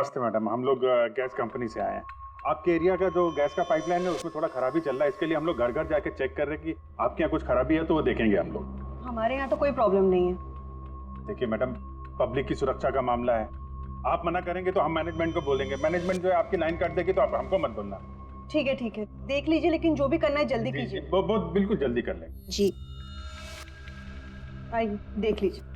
नमस्ते मैडम, हम लोग गैस कंपनी से आए हैं। आपके एरिया का जो गैस का पाइपलाइन है उसमें थोड़ा खराबी चल रहा है, इसके लिए हम लोग घर घर जाके चेक कर रहे हैं कि आपके यहाँ कुछ खराबी है तो वो देखेंगे हम लोग। हमारे यहाँ तो कोई प्रॉब्लम नहीं है। देखिए मैडम, पब्लिक की सुरक्षा का मामला है, आप मना करेंगे तो हम मैनेजमेंट को बोलेंगे, मैनेजमेंट जो है आपकी लाइन काट देगी तो आप हमको मत बोलना। ठीक है, देख लीजिए, लेकिन जो भी करना है जल्दी कीजिए। वो बिल्कुल जल्दी कर लेंगे जी, आइए देख लीजिए।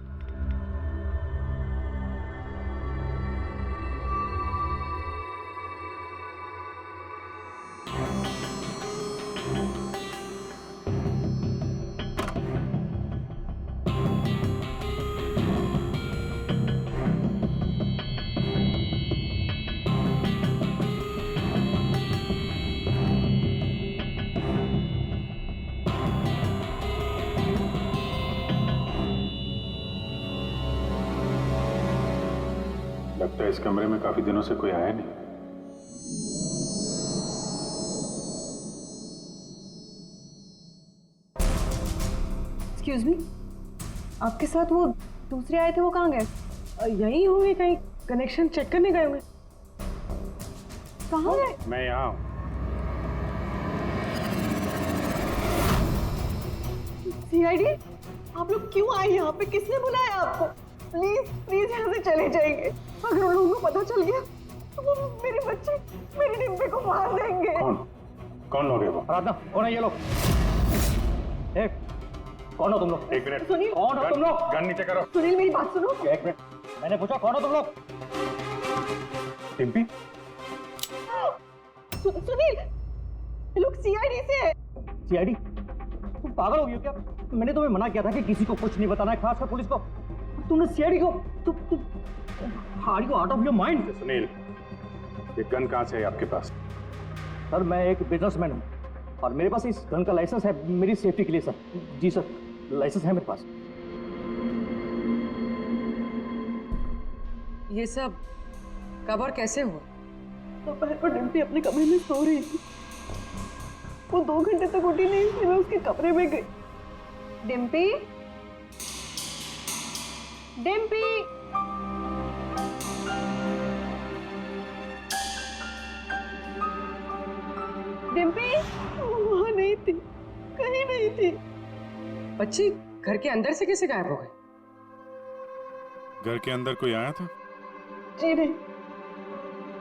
लगता है इस कमरे में काफी दिनों से कोई आया नहीं। एक्सक्यूज मी, आपके साथ वो दूसरे आए थे, वो कहाँ गए? यही होंगे, कहीं कनेक्शन चेक करने गए होंगे। कहाँ गए? मैं यहाँ हूँ। सीआईडी, आप लोग क्यों आए यहाँ पे? किसने बुलाया आपको? प्लीज प्लीज यहाँ से चले जाएंगे। अगर उन लोगों को पता चल गया तो वो मेरे बच्चे, मेरे डिब्बे को मार देंगे। कौन लोग है वो? आराधना, कौन है ये लोग? कौन हो तुम लोग? एक मिनट, सुनील, कौन हो तुम लोग? गन नीचे करो। सुनील मेरी बात सुनो। एक मिनट, मैंने पूछा कौन हो तुम लोग? टिम्पी, सुनील, ये लोग सीआईडी से है। सीआईडी? तुम पागल हो गई हो क्या? मैंने तुम्हें मना किया था कि किसी को कुछ नहीं बताना है, खासकर पुलिस को। तुमने सीआईडी को are you out of your mind? Sunil, ये गन कहाँ से है आपके पास? सर, मैं एक बिजनेसमैन हूँ और मेरे पास इस गन का लाइसेंस है, मेरी सेफ्टी के लिए सर। जी सर, लाइसेंस है मेरे पास। ये सब कब और कैसे हुआ? दोपहर को डिम्पी अपने कमरे में सो रही थी। वो 2 घंटे तक उठी नहीं, इसलिए मैं उसके कमरे में गई। डिम्पी, डिम्पी, डिम्पी वहां नहीं थी, कहीं नहीं थी। बच्ची घर के अंदर से कैसे गायब हो गई? घर के अंदर कोई आया था? जी नहीं।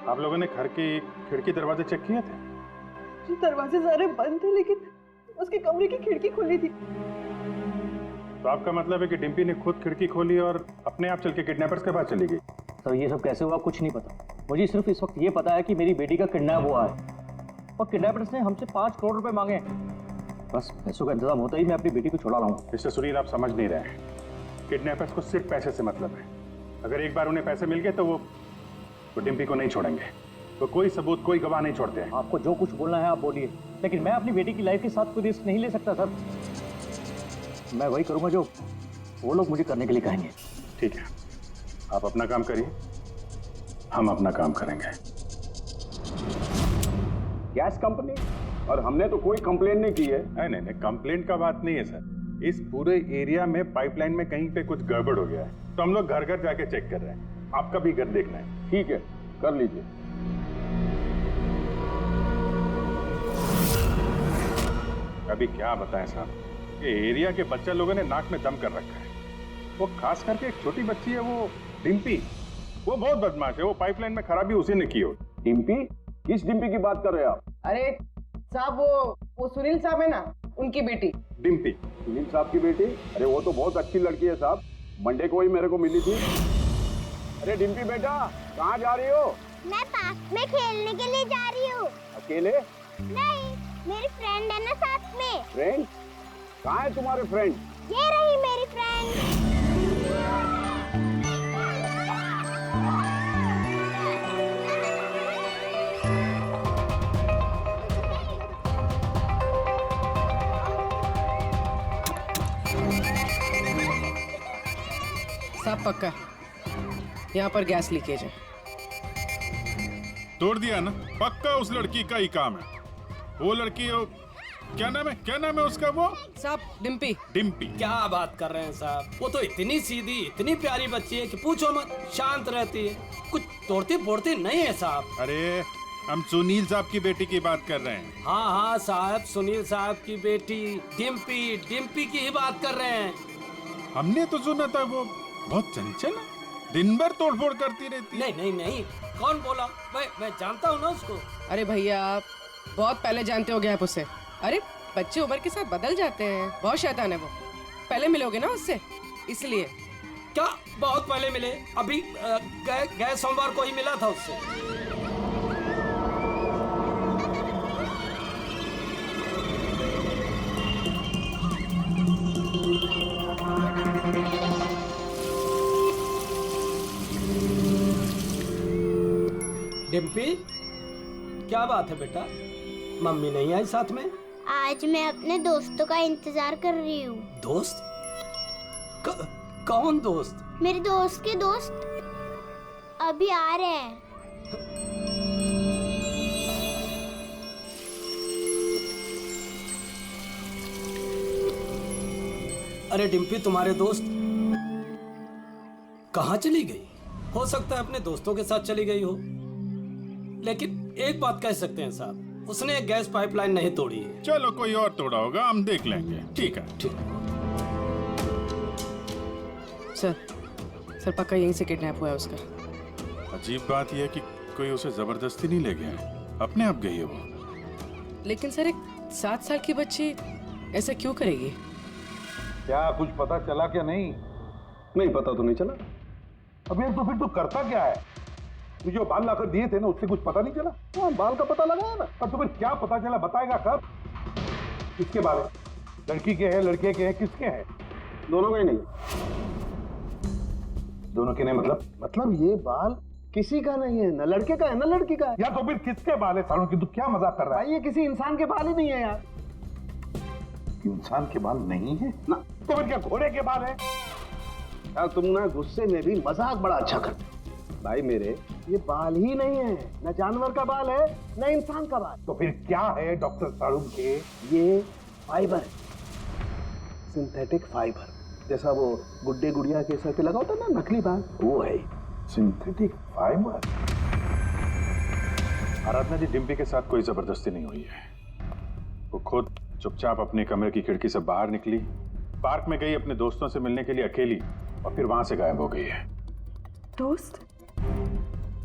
आप लोगों ने घर की खिड़की दरवाजे चेक किए थे? जी, दरवाजे सारे बंद थे, लेकिन उसके कमरे की खिड़की खुली थी। तो आपका मतलब है कि डिम्पी ने खुद खिड़की खोली और अपने आप चल के किडनैपर्स के पास चली गई? सर, ये सब कैसे हुआ कुछ नहीं पता। मुझे सिर्फ इस वक्त ये पता है कि मेरी बेटी का किडनैप हुआ है और किडनैपर्स ने हमसे 5 करोड़ रुपए मांगे हैं। बस पैसों का इंतजाम होता ही मैं अपनी बेटी को छुड़ा रहा हूँ। मिस्टर सुनील, आप समझ नहीं रहे हैं। किडनैपर्स को सिर्फ पैसे से मतलब है। अगर एक बार उन्हें पैसे मिल गए तो वो डिम्पी को नहीं छोड़ेंगे। तो कोई सबूत, कोई गवाह नहीं छोड़ते हैं। आपको जो कुछ बोलना है आप बोलिए, लेकिन मैं अपनी बेटी की लाइफ के साथ कोई रिस्क नहीं ले सकता सर। मैं वही करूंगा जो वो लोग मुझे करने के लिए कहेंगे। ठीक है, आप अपना काम करिए, हम अपना काम करेंगे। Gas company? और हमने तो कोई कंप्लेन नहीं की है। नहीं, कंप्लेंट का बात नहीं है सर। इस पूरे एरिया में पाइपलाइन में कहीं पे कुछ गड़बड़ हो गया है, तो हम लोग घर घर जाके चेक कर रहे हैं। आपका भी घर देखना है। ठीक है, कर लीजिए। अभी क्या बताएं साहब, ये एरिया के बच्चे लोगों ने नाक में दम कर रखा है। वो खास करके एक छोटी बच्ची है, वो डिम्पी, वो बहुत बदमाश है। वो पाइपलाइन में खराबी उसी ने की हो। डिम्पी? किस डिम्पी की बात कर रहे हैं आप? अरे साहब, वो सुनील साहब है ना, उनकी बेटी। डिम्पी? सुनील साहब की बेटी? अरे वो तो बहुत अच्छी लड़की है साहब, मंडे को ही मेरे को मिली थी। अरे डिम्पी बेटा, कहाँ जा रही हो? मैं पार्क में खेलने के लिए जा रही हूँ। अकेले? नहीं, मेरी फ्रेंड है ना साथ में। फ्रेंड? कहाँ है तुम्हारे फ्रेंड? ये रही मेरी फ्रेंड। साहब पक्का यहाँ पर गैस लीकेज है। तोड़ दिया ना, पक्का उस लड़की का ही काम है। वो लड़की क्या नाम है उसका वो? साहब डिम्पी। डिम्पी। क्या बात कर रहे हैं साहब, वो तो इतनी सीधी इतनी प्यारी बच्ची है कि पूछो मत, शांत रहती है, कुछ तोड़ती फोड़ती नहीं है साहब। अरे हम सुनील साहब की बेटी की बात कर रहे हैं। हाँ हाँ साहब, सुनील साहब की बेटी डिम्पी, डिम्पी की ही बात कर रहे हैं। हमने तो सुना था वो बहुत चंचल है, दिन भर तोड़फोड़ करती रहती है। नहीं नहीं नहीं, कौन बोला? मैं जानता हूँ ना उसको। अरे भैया आप बहुत पहले जानते हो आप उसे। अरे बच्चे उम्र के साथ बदल जाते हैं, बहुत शैतान है वो। पहले मिलोगे ना उससे, इसलिए। क्या बहुत पहले मिले? अभी गए सोमवार को ही मिला था उससे। डिम्पी, क्या बात है बेटा, मम्मी नहीं आई साथ में? आज मैं अपने दोस्तों का इंतजार कर रही हूँ। दोस्त? कौन दोस्त? मेरे दोस्त के दोस्त अभी आ रहे हैं। अरे डिम्पी, तुम्हारे दोस्त कहाँ चली गई? हो सकता है अपने दोस्तों के साथ चली गई हो, लेकिन एक बात कह सकते हैं साहब, उसने गैस पाइपलाइन नहीं तोड़ी है। चलो कोई और तोड़ा होगा, हम देख लेंगे। ठीक है। ठीक। सर पक्का यहीं से किडनैप हुआ है उसका। अजीब बात यह है कि कोई उसे जबरदस्ती नहीं ले गया है, अपने आप गई है वो। लेकिन सर एक 7 साल की बच्ची ऐसा क्यों करेगी? क्या कुछ पता चला क्या? नहीं पता तो नहीं चला। अबे तो फिर तू करता क्या है? तू जो बाल लाकर दिए थे ना, उससे कुछ पता नहीं चला? हाँ, बाल का पता लगा है ना। अब तो फिर क्या पता चला, बताएगा कब? किसके बाल है? लड़की के हैं, लड़के के हैं, किसके हैं? दोनों का ही नहीं। दोनों के नहीं मतलब ये बाल किसी का नहीं है, न लड़के का है न लड़की का है। या तो फिर किसके बाल है? सालों की तू क्या मजाक कर रहा है? भाई ये किसी इंसान के बाल ही नहीं है यार। इंसान के बाल नहीं है ना। तो फिर क्या घोड़े के बाल है? यार तुम ना गुस्से में भी मजाक बड़ा अच्छा करते। भाई मेरे ये बाल ही नहीं है, न जानवर का बाल है न इंसान का बाल। तो फिर क्या है डॉक्टर साड़ू के? ये फाइबर है, सिंथेटिक फाइबर। जैसा वो गुड्डे गुड़िया के सर पे लगा होता है ना नकली बाल, वो है सिंथेटिक फाइबर। आराधना जी, डिम्पी के साथ कोई जबरदस्ती नहीं हुई है। वो खुद चुपचाप अपने कमरे की खिड़की से बाहर निकली, पार्क में गई अपने दोस्तों से मिलने के लिए अकेली, और फिर वहां से गायब हो गई है। दोस्त?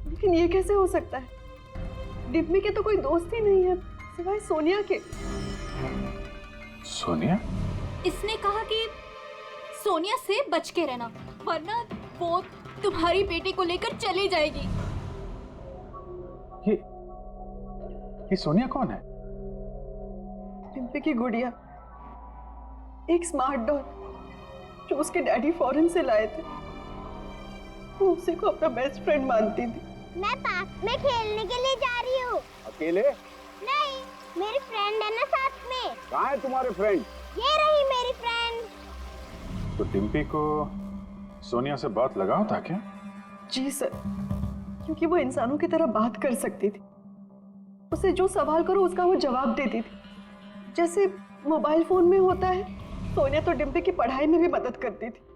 लेकिन ये कैसे हो सकता है? डिम्पी के तो कोई दोस्त ही नहीं है सिवाय सोनिया के। सोनिया? इसने कहा कि सोनिया से बच के रहना, वरना वो तुम्हारी बेटी को लेकर चली जाएगी। ये सोनिया कौन है? डिम्पी की गुड़िया, एक स्मार्ट डॉल जो उसके डैडी फॉरेन से लाए थे। वो उसी को अपना बेस्ट फ्रेंड मानती थी। मैं पार्क में खेलने के लिए जा रही हूँ। अकेले? नहीं, मेरी फ्रेंड है ना साथ में। कहाँ है तुम्हारे फ्रेंड? ये रही मेरी फ्रेंड। तो डिम्पी को सोनिया से बहुत लगाव था क्या? जी सर, क्योंकि वो इंसानों की तरह बात कर सकती थी। उसे जो सवाल करो उसका वो जवाब देती थी, जैसे मोबाइल फोन में होता है। सोनिया तो डिम्पी की पढ़ाई में भी मदद करती थी।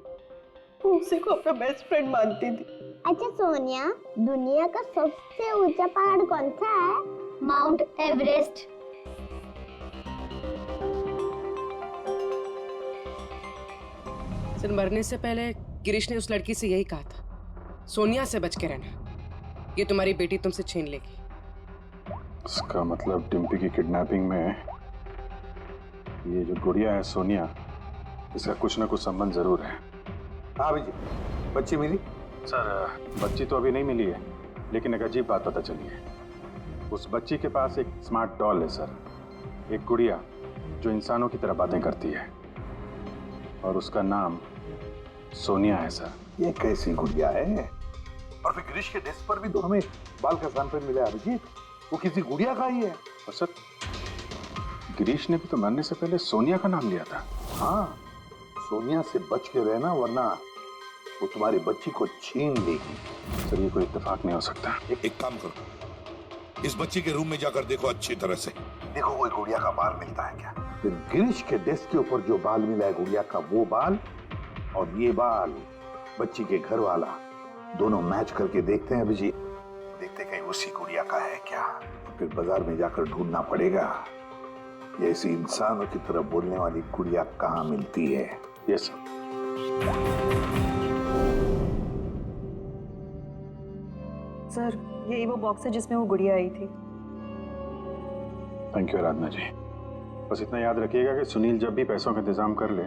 वो उसी को अपना बेस्ट फ्रेंड मानती थी। अच्छा सोनिया, दुनिया का सबसे ऊंचा पहाड़ कौन सा है? Mount Everest. सर मरने से पहले गिरीश ने उस लड़की से यही कहा था, सोनिया से बच के रहना, ये तुम्हारी बेटी तुमसे छीन लेगी। इसका मतलब डिम्पी की किडनैपिंग में ये जो गुड़िया है सोनिया, इसका कुछ ना कुछ संबंध जरूर है। हाँ जी, बच्ची मिली? सर बच्ची तो अभी नहीं मिली है, लेकिन एक अजीब बात पता चली है। उस बच्ची के पास एक स्मार्ट डॉल है सर, एक गुड़िया जो इंसानों की तरह बातें करती है, और उसका नाम सोनिया है सर। ये कैसी गुड़िया है? और फिर गिरीश के डेस्क पर भी तो हमें बाल का सैंपल मिला है अभिजीत, वो किसी गुड़िया का ही है। और सर गिरीश ने भी तो मरने से पहले सोनिया का नाम लिया था। हाँ, सोनिया से बच के रहना, वरना वो तुम्हारी बच्ची को छीन लेगी। सर ये कोई इत्तेफाक नहीं हो सकता। एक काम करो, इस बच्ची के रूम में जाकर देखो अच्छी तरह से। देखो कोई गुड़िया का बाल मिलता है क्या। फिर गिरीश के डेस्क के ऊपर जो बाल मिला है गुड़िया का, वो बाल और ये बाल बच्ची के घर वाला, दोनों मैच करके देखते हैं अभिजीत। देखते कहीं उसी गुड़िया का है क्या। फिर बाजार में जाकर ढूंढना पड़ेगा ये ऐसी इंसानों की तरह बोलने वाली गुड़िया कहाँ मिलती है। Yes sir. सर यही वो बॉक्स है जिसमें वो गुड़िया आई थी। थैंक यू आराधना जी। बस इतना याद रखिएगा कि सुनील जब भी पैसों का इंतजाम कर ले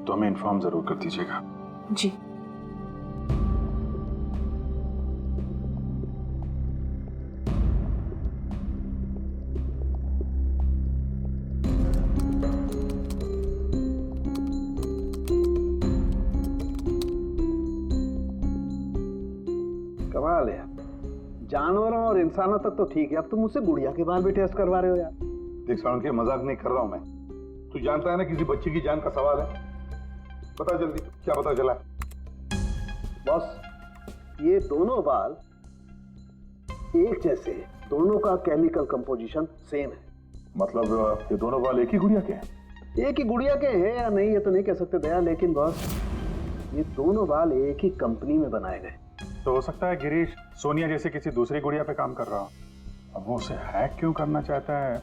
तो हमें इन्फॉर्म जरूर कर दीजिएगा। जी। कमाल है यार, जानवरों और इंसानों तक तो ठीक है, अब तुम मुझसे गुड़िया के बाल भी टेस्ट करवा रहे हो यार। देख साउंड के मजाक नहीं कर रहा हूं मैं। तू जानता है ना किसी बच्ची की जान का सवाल है। बता जल्दी क्या पता चला। बॉस ये दोनों बाल एक जैसे हैं, दोनों का केमिकल कंपोजिशन सेम है। मतलब ये दोनों बाल एक ही गुड़िया के हैं? एक ही गुड़िया के हैं या नहीं ये तो नहीं कह सकते दया, लेकिन बॉस ये दोनों बाल एक ही कंपनी में बनाए गए। तो हो सकता है गिरीश सोनिया जैसे किसी दूसरी गुड़िया पे काम कर रहा हो। अब वो उसे हैक क्यों करना चाहता है,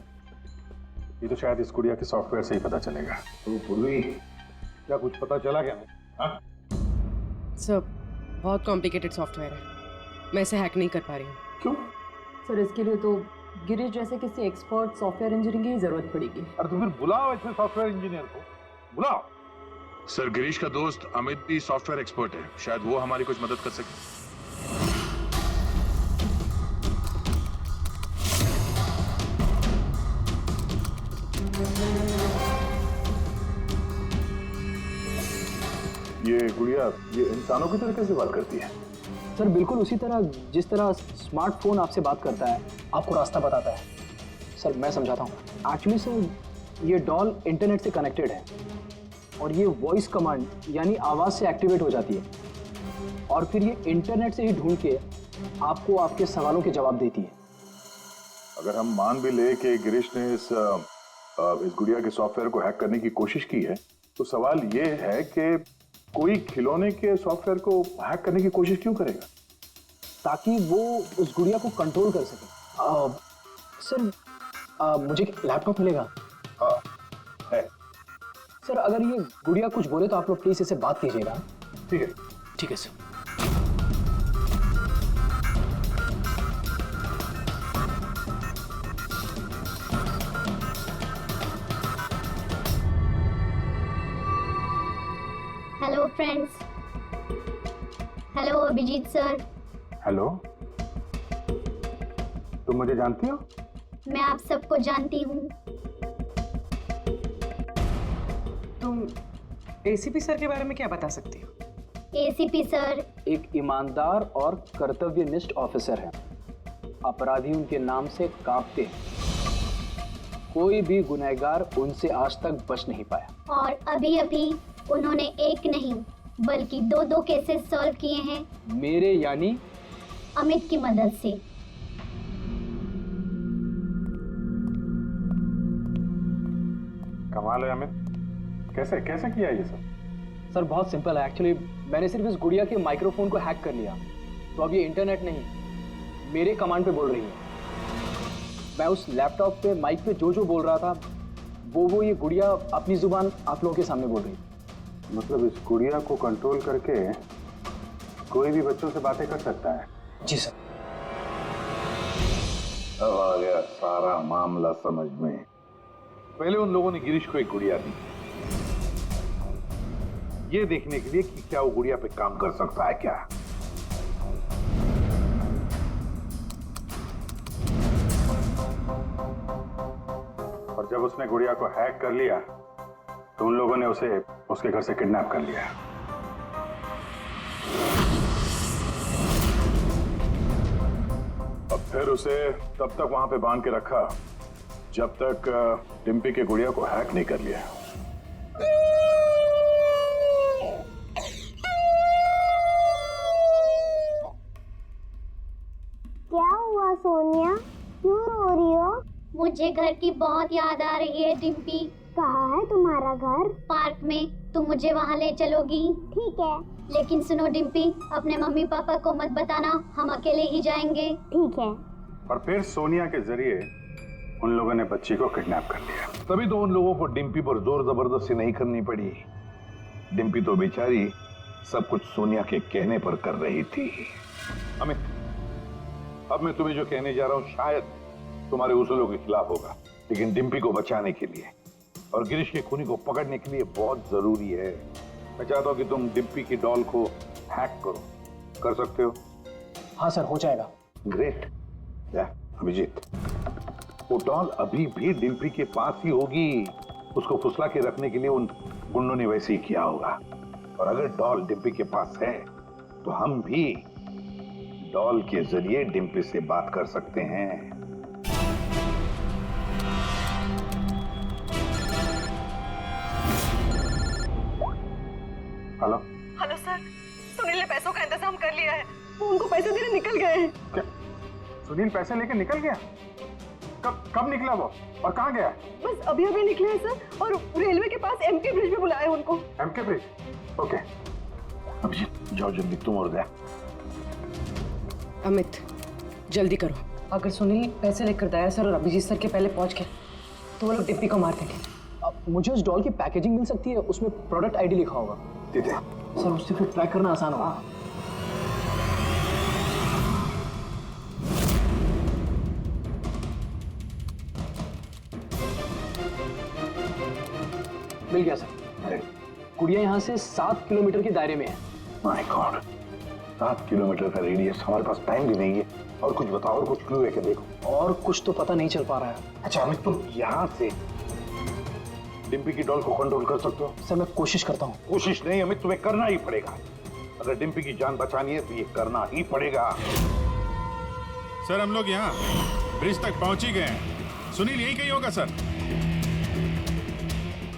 ये तो शायद इस गुड़िया के सॉफ्टवेयर से ही पता चलेगा। तो पूर्वी क्या कुछ पता चला क्या? हाँ? सर बहुत कॉम्प्लिकेटेड सॉफ्टवेयर है, मैं इसे हैक नहीं कर पा रही हूँ। क्यों? सर इसके लिए तो गिरीश जैसे किसी एक्सपर्ट सॉफ्टवेयर इंजीनियर की जरूरत पड़ेगी। अरे तो फिर बुलाओ ऐसे सॉफ्टवेयर इंजीनियर को, बुलाओ। सर गिरीश का दोस्त अमित भी सॉफ्टवेयर एक्सपर्ट है, शायद वो हमारी कुछ मदद कर सके। ये गुड़िया ये इंसानों की तरह कैसे बात करती है? सर बिल्कुल उसी तरह जिस तरह स्मार्टफोन आपसे बात करता है, आपको रास्ता बताता है। सर मैं समझाता हूँ। एक्चुअली सर ये डॉल इंटरनेट से कनेक्टेड है और ये वॉइस कमांड यानी आवाज़ से एक्टिवेट हो जाती है और फिर ये इंटरनेट से ही ढूंढ के आपको आपके सवालों के जवाब देती है। अगर हम मान भी ले कि गिरीश ने इस गुड़िया के सॉफ्टवेयर को हैक करने की कोशिश की है, तो सवाल ये है कि कोई खिलौने के सॉफ्टवेयर को हैक करने की कोशिश क्यों करेगा? ताकि वो उस गुड़िया को कंट्रोल कर सके। सर मुझे लैपटॉप मिलेगा? है। सर अगर ये गुड़िया कुछ बोले तो आप लोग प्लीज इसे बात कीजिएगा। ठीक है। ठीक है sir. Hello friends. Hello Abhijeet sir. Hello, तुम मुझे जानती हो? मैं आप सबको जानती हूँ। तुम एसीपी सर के बारे में क्या बता सकती हो? एसीपी सर एक ईमानदार और कर्तव्यनिष्ठ ऑफिसर है। अपराधी उनके नाम से कांपते हैं। कोई भी गुनहगार उनसे आज तक बच नहीं पाया। और अभी अभी उन्होंने एक नहीं बल्कि दो केसेस सॉल्व किए हैं मेरे यानी अमित की मदद से। कमाल है अमित, कैसे कैसे किया ये सब? सर बहुत सिंपल है। एक्चुअली मैंने सिर्फ इस गुड़िया के माइक्रोफोन को हैक कर लिया, तो अब ये इंटरनेट नहीं मेरे कमांड पे बोल रही है। मैं उस लैपटॉप पे माइक पे जो बोल रहा था वो ये गुड़िया अपनी जुबान आप लोगों के सामने बोल रही है। मतलब इस गुड़िया को कंट्रोल करके कोई भी बच्चों से बातें कर सकता है? जी सर। अब आ गया सारा मामला समझ में। पहले उन लोगों ने गिरीश को एक गुड़िया दी, ये देखने के लिए कि क्या वो गुड़िया पे काम कर सकता है क्या। और जब उसने गुड़िया को हैक कर लिया तो उन लोगों ने उसे उसके घर से किडनैप कर लिया। अब फिर उसे तब तक वहां पे बांध के रखा जब तक डिम्पी के गुड़िया को हैक नहीं कर लिया। क्या हुआ सोनिया, क्यों रो रही हो? मुझे घर की बहुत याद आ रही है डिम्पी। कहाँ है तुम्हारा घर? पार्क में। तुम मुझे वहाँ ले चलोगी? ठीक है। लेकिन सुनो डिम्पी, अपने मम्मी पापा को मत बताना, हम अकेले ही जाएंगे। ठीक है। और फिर सोनिया के जरिए उन लोगों ने बच्ची को किडनैप कर लिया। तभी तो उन लोगों को डिम्पी पर जोर जबरदस्ती नहीं करनी पड़ी। डिम्पी तो बेचारी सब कुछ सोनिया के कहने पर कर रही थी। अमित, अब मैं तुम्हें जो कहने जा रहा हूं शायद तुम्हारे उसूलों के खिलाफ होगा, लेकिन डिम्पी को बचाने के लिए और गिरीश के खूनी को पकड़ने के लिए बहुत जरूरी है। मैं चाहता हूं कि तुम डिम्पी की डॉल को हैक करो। कर सकते हो? हाँ सर, हो जाएगा। ग्रेट। अभिजीत, वो डॉल अभी भी डिम्पी के पास ही होगी। उसको फुसला के रखने के लिए उन गुंडों ने वैसे ही किया होगा। और अगर डॉल डिम्पी के पास है तो हम भी डॉल के जरिए डिम्पी से बात कर सकते हैं। हेलो हेलो सर, सुनील ने पैसों का इंतजाम कर लिया है। वो उनको पैसे देने निकल गए हैं। क्या सुनील पैसे लेके निकल गया? कब निकला वो और कहाँ गया? बस अभी अभी निकले हैं सर, और रेलवे के पास एमके ब्रिज पे बुलाया उनको। MK bridge? ओके। अभिजीत जाओ जल्दी, तुम और दया। अमित जल्दी करो। अगर सुनील पैसे लेकर दया सर और अभिजीत सर के पहले पहुंच गए तो वो लोग डिम्पी को मार देंगे। मुझे उस डॉल की पैकेजिंग मिल सकती है, उसमें प्रोडक्ट आईडी लिखा होगा। दीदी सर उससे फिर ट्रैक करना आसान होगा। मिल गया सर। कुड़िया यहाँ से 7 किलोमीटर के दायरे में है। माय गॉड, 7 किलोमीटर का रेडियस। हमारे पास टाइम भी नहीं है। और कुछ बताओ, और कुछ क्लू है क्या? देखो और कुछ तो पता नहीं चल पा रहा है। अच्छा अमित, तुम यहाँ से डिम्पी की डॉल को कंट्रोल कर सकते हो? सर मैं कोशिश करता हूँ। कोशिश नहीं अमित, तुम्हें करना ही पड़ेगा। अगर डिम्पी की जान बचानी है तो ये करना ही पड़ेगा। सर हम लोग यहाँ ब्रिज तक पहुंच ही गए हैं। सुनील यहीं कहीं होगा sir.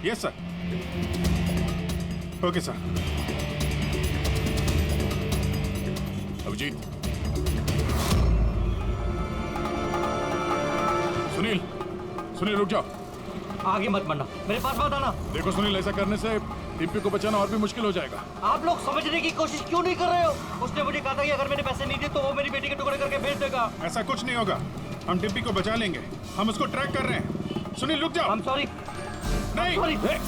Yes sir. Okay sir. Abhijeet, Sunil रुक जाओ। आगे मत बढ़ना, मेरे पास मत आना। देखो सुनील, ऐसा करने से डिम्पी को बचाना और भी मुश्किल हो जाएगा। आप लोग समझने की कोशिश क्यों नहीं कर रहे हो? उसने मुझे कहा था कि अगर मैंने पैसे नहीं दिए तो वो मेरी बेटी के टुकड़े करके भेज देगा। ऐसा कुछ नहीं होगा, हम डिम्पी को बचा लेंगे। हम उसको ट्रैक कर रहे हैं। सुनील रुक जाओ। I'm sorry. नहीं I'm sorry.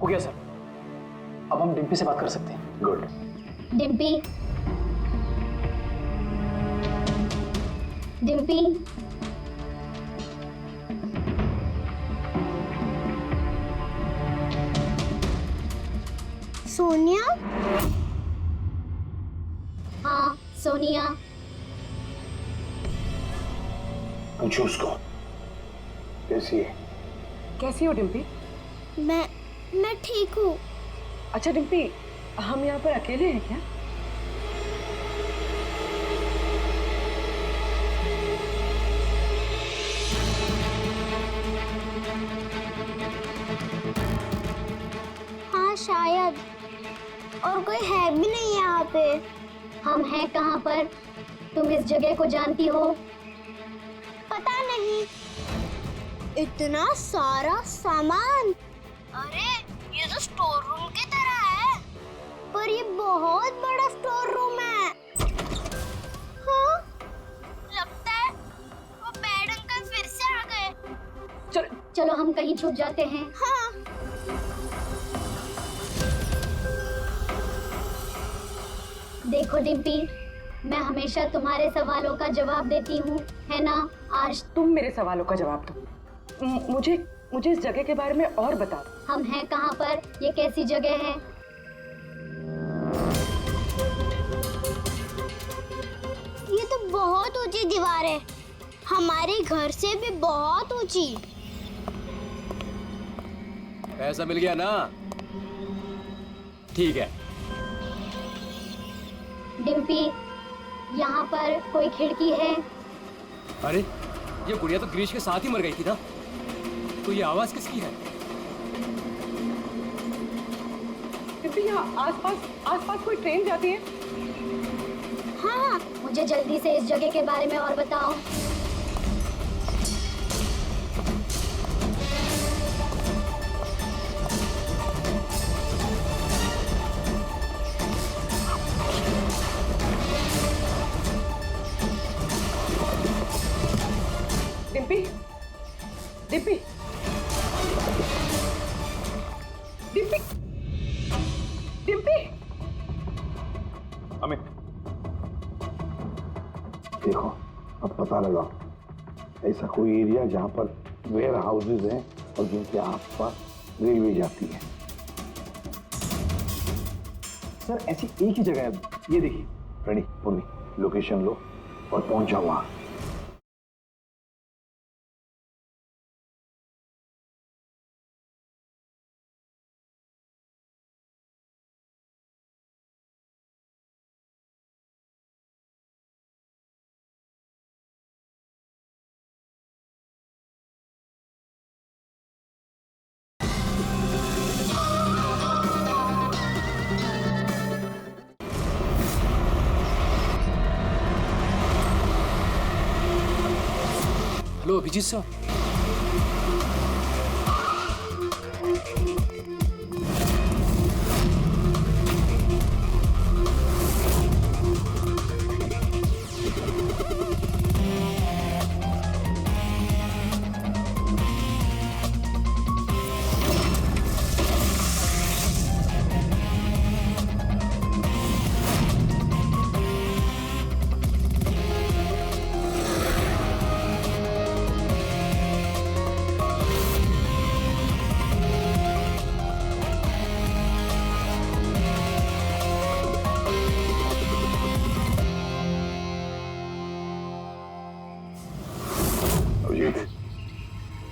हो गया सर, अब हम डिम्पी से बात कर सकते हैं। गुड। डिम्पी, डिम्पी, सोनिया? हाँ सोनिया। पूछो उसको कैसी है। कैसी हो डिम्पी? मैं ठीक हूँ। अच्छा डिम्पी, हम यहाँ पर अकेले हैं क्या? हाँ शायद, और कोई है भी नहीं यहाँ पे। हम हैं कहाँ पर? तुम इस जगह को जानती हो? पता नहीं। इतना सारा सामान। अरे ये तो स्टोर रूम की तरह है, पर ये बहुत बड़ा स्टोर रूम है। हाँ, लगता है वो बैड अंकल फिर से आ गए। चलो हम कहीं छुप जाते हैं। हाँ। देखो डिम्पी, मैं हमेशा तुम्हारे सवालों का जवाब देती हूँ, है ना? आज तुम मेरे सवालों का जवाब दो। मुझे इस जगह के बारे में और बताओ। हम हैं कहाँ पर? ये कैसी जगह है? ये तो बहुत ऊंची दीवार है। हमारे घर से भी बहुत ऊंची। पैसा मिल गया ना? ठीक है। डिम्पी, यहाँ पर कोई खिड़की है? अरे ये गुड़िया तो गिरीश के साथ ही मर गई थी ना, तो ये आवाज किसकी है? डिम्पी, यहाँ आसपास कोई ट्रेन जाती है? हाँ, मुझे जल्दी से इस जगह के बारे में और बताओ। डिम्पी, डिम्पी, डिम्पी, डिम्पी। अमित, देखो अब पता लगाओ ऐसा कोई एरिया जहां पर वेयर हाउसेज हैं और जिनके आसपास रेलवे जाती है। सर ऐसी एक ही जगह है, ये देखिए। रेडी पूर्वी, लोकेशन लो और पहुंच जाओ वहां। Hello Abhijeet sir.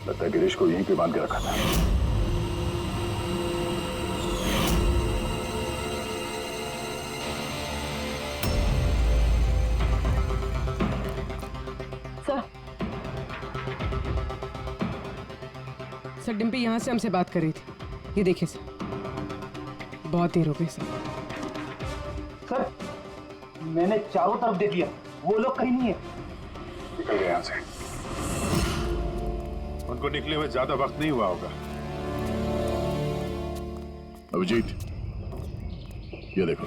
लगता है गिरीश को यहीं पे बांध के रखा था। सर डिम्पी यहाँ से हमसे बात कर रही थी। ये देखिए सर, बहुत देर हो गई सर। सर मैंने चारों तरफ देख लिया, वो लोग कहीं नहीं है। निकल गए यहाँ से। उनको निकले हुए ज्यादा वक्त नहीं हुआ होगा। अभिजीत, ये देखो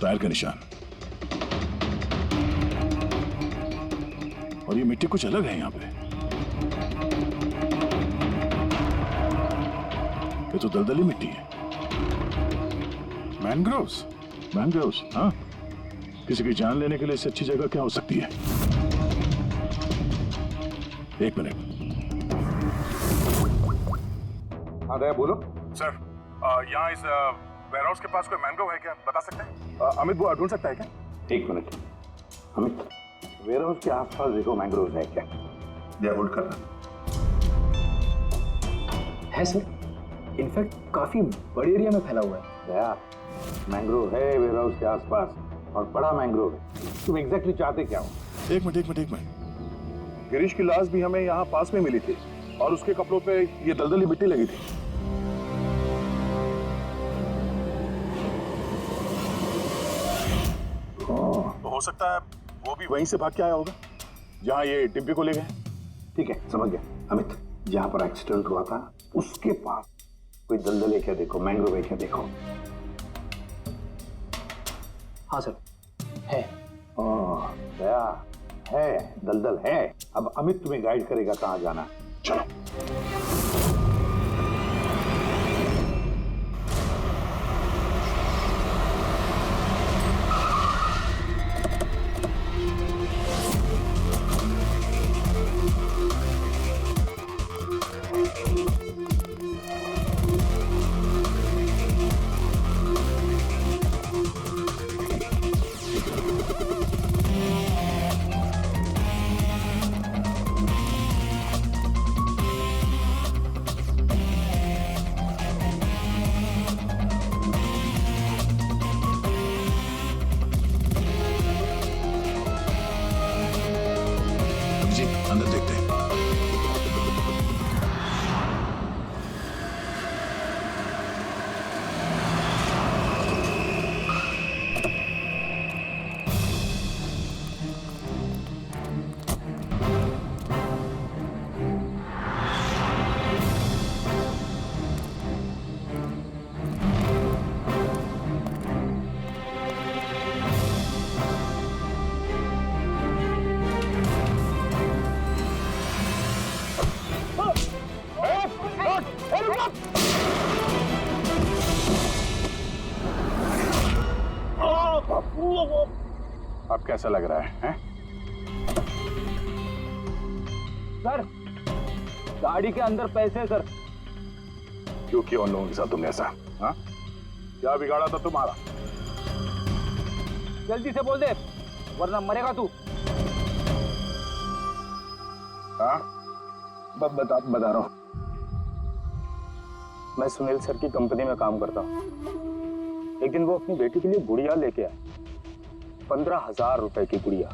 टायर का निशान, और ये मिट्टी कुछ अलग है यहाँ पे। ये तो दलदली मिट्टी है। मैनग्रोव्स? मैनग्रोव्स, हाँ। किसी की जान लेने के लिए इससे अच्छी जगह क्या हो सकती है? एक मिनट। हाँ दया बोलो। सर यहाँ इस वेयरहाउस के पास कोई मैंग्रोव है क्या, बता सकते हैं? अमित वो ढूंढ सकता है क्या? एक मिनट अमित, वेयरहाउस के आसपास देखो मैंग्रोव है क्या? या होल्ड करना है सर, इनफैक्ट काफी बड़े एरिया में फैला हुआ है। दया, मैंग्रोव है वेयरहाउस के आसपास और बड़ा मैंग्रोव है। तुम एग्जैक्टली चाहते क्या हो? एक मिनट। गिरीश की लाश भी हमें यहाँ पास में मिली थी और उसके कपड़ों पे ये दलदली मिट्टी लगी थी। तो हो सकता है वो भी वहीं से भाग के आया होगा जहाँ ये डिम्पी को ले गए। ठीक है, समझ गया अमित। जहां पर एक्सीडेंट हुआ था उसके पास कोई दलदल है क्या देखो, मैंग्रोव है क्या देखो। हाँ सर है। दया है, दलदल है। अब अमित तुम्हें गाइड करेगा कहां जाना। चलो। अंदर देखते हैं। अब कैसा लग रहा है? सर गाड़ी के अंदर पैसे हैं, सर। क्यों किया उन लोगों के साथ तुमने ऐसा? हाँ? क्या बिगाड़ा था तुम्हारा? जल्दी से बोल दे वरना मरेगा तू। हाँ? बता रहा हूँ। मैं सुनील सर की कंपनी में काम करता हूँ। एक दिन वो अपनी बेटी के लिए गुड़िया लेके आए, 15,000 रुपए की गुड़िया।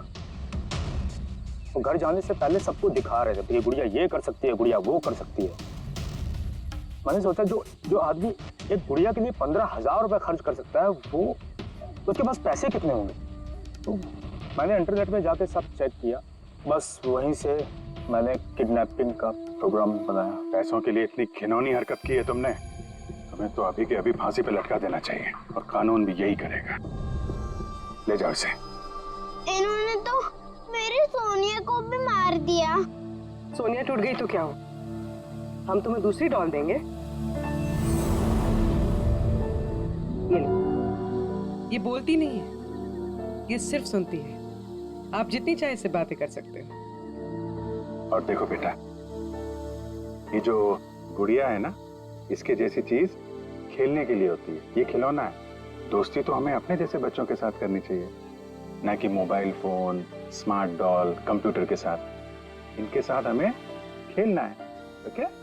वो घर जाने से पहले सबको दिखा रहे थे, ये गुड़िया ये कर सकती है, गुड़िया वो कर सकती है। मैंने सोचा जो आदमी एक गुड़िया के लिए 15,000 रुपए खर्च कर सकता है, वो उसके पास पैसे कितने होंगे। तो मैंने इंटरनेट में जाके सब चेक किया, बस वहीं से मैंने किडनैपिंग का प्रोग्राम बनाया। पैसों के लिए इतनी घिनौनी हरकत की है तुमने, तुम्हें तो अभी के अभी फांसी पे लटका देना चाहिए, और कानून भी यही करेगा। ले जाओ इसे। इन्होंने तो मेरी सोनिया को भी मार दिया। सोनिया टूट गई तो क्या हो, हम तुम्हें दूसरी डॉल देंगे। ये लो। ये बोलती नहीं है, ये सिर्फ सुनती है। आप जितनी चाहे इससे बातें कर सकते हो। और देखो बेटा, ये जो गुड़िया है ना, इसके जैसी चीज खेलने के लिए होती है, ये खिलौना है। दोस्ती तो हमें अपने जैसे बच्चों के साथ करनी चाहिए, ना कि mobile phone, smart doll, computer के साथ। इनके साथ हमें खेलना है, ओके?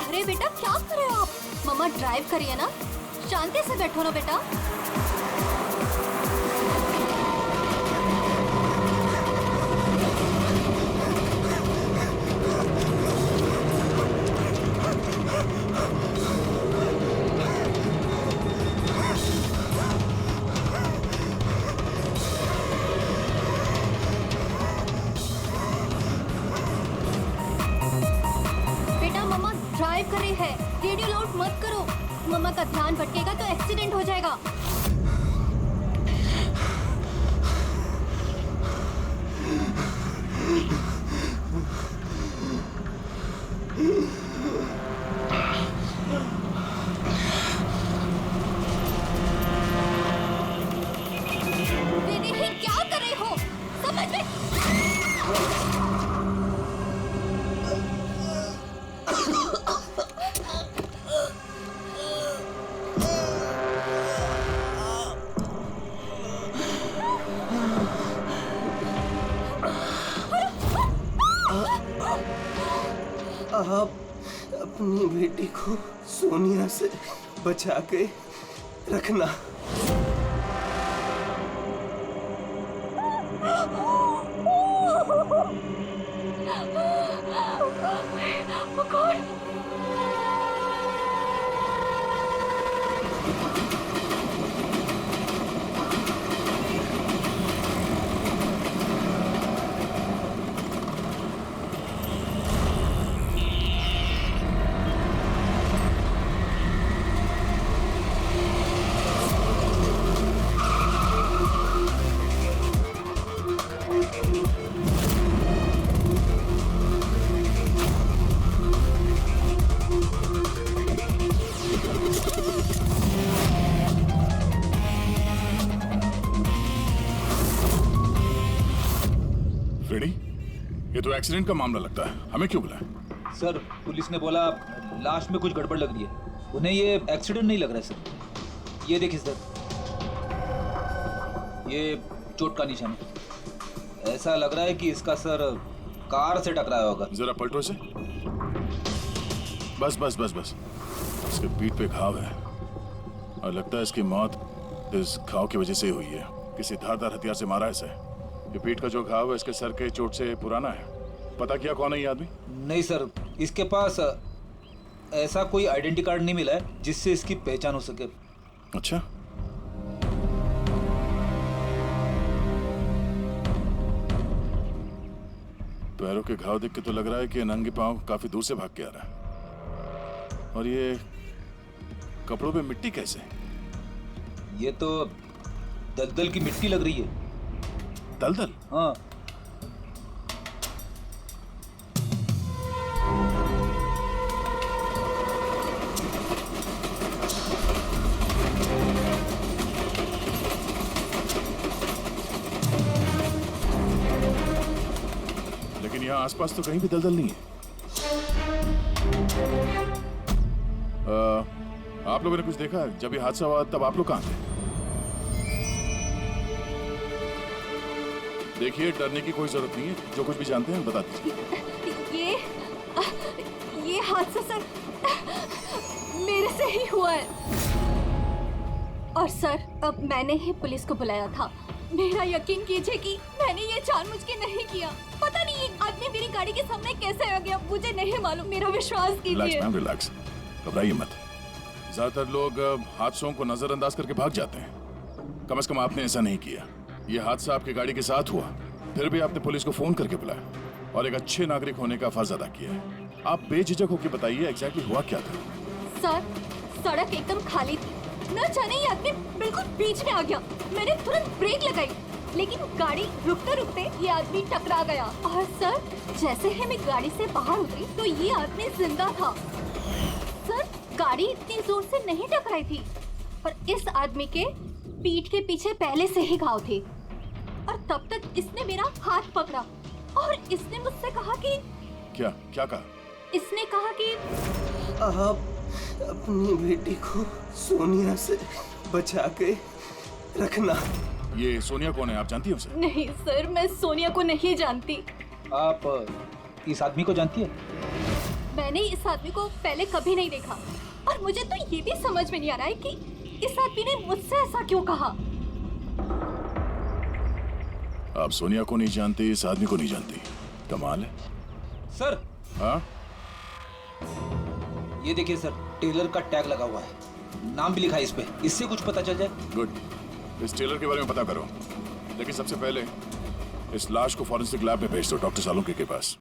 अरे बेटा क्या कर रहे हो आप? मम्मा ड्राइव करिए ना, शांति से बैठो ना बेटा। ड्राइव कर रही है, रेडियो लाउड मत करो, मम्मा का ध्यान भटकेगा तो एक्सीडेंट हो जाएगा। दीदी क्या कर रही हो, समझ में? आप अपनी बेटी को सोनिया से बचा के रखना। फ्रेडी, ये तो एक्सीडेंट का मामला लगता है, हमें क्यों बुलाया? सर पुलिस ने बोला लाश में कुछ गड़बड़ लग रही है, उन्हें ये एक्सीडेंट नहीं लग रहा है सर। ये देखिए सर, ये चोट का निशान है। ऐसा लग रहा है कि इसका सर कार से टकराया होगा। जरा पलटो इसे। बस बस बस बस, इसके पीठ पे घाव है और लगता है इसकी मौत इस घाव की वजह से हुई है। किसी धारदार हथियार से मारा है इसे। ये पीठ का जो घाव है इसके सर के चोट से पुराना है। पता किया कौन है ये आदमी? नहीं सर, इसके पास ऐसा कोई आइडेंटिटी कार्ड नहीं मिला है जिससे इसकी पहचान हो सके। अच्छा, पैरों के घाव देख के तो लग रहा है कि नंगे पांव काफी दूर से भाग के आ रहा है। और ये कपड़ों पे मिट्टी कैसे? ये तो दलदल की मिट्टी लग रही है। दलदल? हाँ। लेकिन यहाँ आसपास तो कहीं भी दलदल नहीं है। आप लोगों ने कुछ देखा? जब ये हादसा हुआ तब आप लोग कहाँ थे? देखिए, डरने की कोई जरूरत नहीं है। जो कुछ भी जानते हैं बता दीजिए। ये हादसा सर मेरे से ही हुआ है। और सर, अब मैंने ही पुलिस को बुलाया था। मेरा यकीन कीजिए कि मैंने ये जानबूझ के नहीं किया। पता नहीं ये आदमी मेरी गाड़ी के सामने कैसे आ गया, मुझे नहीं मालूम। मेरा विश्वास कीजिए। रिलैक्स मैम, रिलैक्स, घबराइए मत। ज्यादातर लोग हादसों को नजरअंदाज करके भाग जाते हैं। कम से कम आपने ऐसा नहीं किया। ये हादसा आपकी गाड़ी के साथ हुआ, फिर भी आपने पुलिस को फोन करके बुलाया और एक अच्छे नागरिक होने का फर्ज अदा किया है। आप बेझिझक होकर बताइए एग्जैक्टली हुआ क्या था। सर, सड़क एकदम खाली थी। न जाने ये आदमी बिल्कुल बीच में आ गया। मैंने तुरंत ब्रेक लगाई, लेकिन गाड़ी रुकते रुकते ये आदमी टकरा गया। और सर, जैसे ही मैं गाड़ी से बाहर उतरी तो ये आदमी जिंदा था। सर, गाड़ी इतनी जोर से नहीं टकराई थी, पर इस आदमी के पीठ के पीछे पहले से ही घाव थे। और तब तक इसने मेरा हाथ पकड़ा और इसने मुझसे कहा कि क्या कहा? इसने कहा कि आप अपनी बेटी को सोनिया से बचा के रखना। ये सोनिया कौन है, आप जानती हो उसे? नहीं सर, मैं सोनिया को नहीं जानती। आप इस आदमी को जानती है? मैंने इस आदमी को पहले कभी नहीं देखा और मुझे तो ये भी समझ में नहीं आ रहा है कि इस आदमी ने मुझसे ऐसा क्यों कहा। आप सोनिया को नहीं जानती, इस आदमी को नहीं जानती, कमाल है। सर, हाँ, ये देखिए सर, टेलर का टैग लगा हुआ है, नाम भी लिखा है इस पे। इससे कुछ पता चल जाए। गुड। इस टेलर के बारे में पता करो, लेकिन सबसे पहले इस लाश को फॉरेंसिक लैब में भेज दो, डॉक्टर सालुंके के पास।